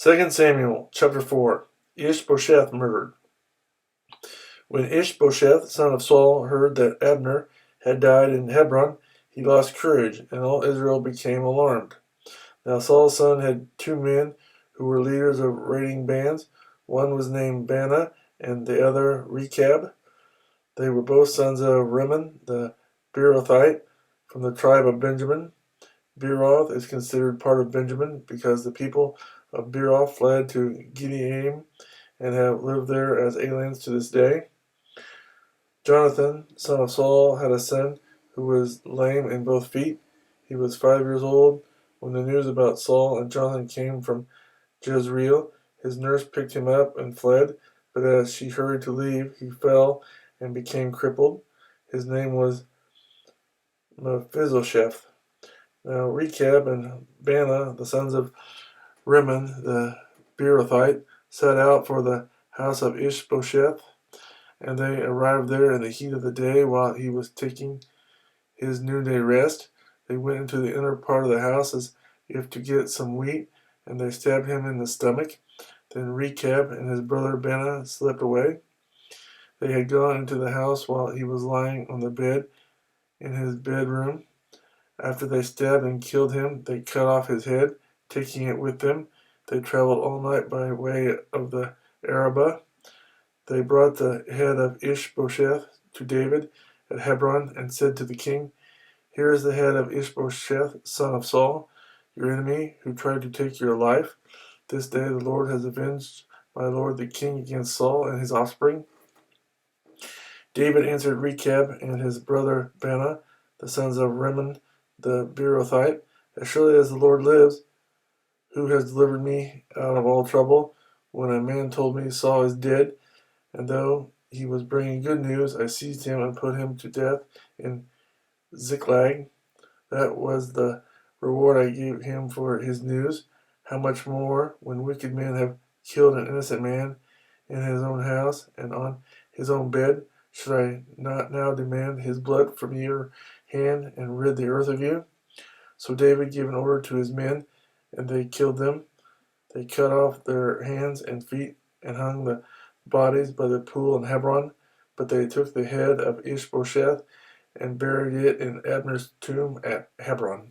2 Samuel chapter 4. Ish-Bosheth murdered. When Ish-Bosheth, son of Saul, heard that Abner had died in Hebron, he lost courage, and all Israel became alarmed. Now Saul's son had two men who were leaders of raiding bands. One was named Baanah, and the other Rekab. They were both sons of Rimmon the Beerothite, from the tribe of Benjamin. Beeroth is considered part of Benjamin because the people of Beeroth fled to Gittaim and have lived there as aliens to this day. Jonathan, son of Saul, had a son who was lame in both feet. He was 5 years old when the news about Saul and Jonathan came from Jezreel. His nurse picked him up and fled, but as she hurried to leave, he fell and became crippled. His name was Mephibosheth. Now Rekab and Baanah, the sons of Rimmon the Beerothite, set out for the house of Ish-Bosheth, and they arrived there in the heat of the day while he was taking his noonday rest. They went into the inner part of the house as if to get some wheat, and they stabbed him in the stomach. Then Rekab and his brother Baanah slipped away. They had gone into the house while he was lying on the bed in his bedroom. After they stabbed and killed him, they cut off his head, taking it with them. They traveled all night by way of the Arabah. They brought the head of Ish-Bosheth to David at Hebron and said to the king, "Here is the head of Ish-Bosheth, son of Saul, your enemy, who tried to take your life. This day the Lord has avenged my lord the king against Saul and his offspring." David answered Rekab and his brother Baanah, the sons of Rimmon the Beerothite, "As surely as the Lord lives, who has delivered me out of all trouble, when a man told me Saul is dead, and though he was bringing good news, I seized him and put him to death in Ziklag. That was the reward I gave him for his news. How much more, when wicked men have killed an innocent man in his own house and on his own bed, should I not now demand his blood from your hand and rid the earth of you?" So David gave an order to his men, and they killed them. They cut off their hands and feet and hung the bodies by the pool in Hebron. But they took the head of Ish-Bosheth and buried it in Abner's tomb at Hebron.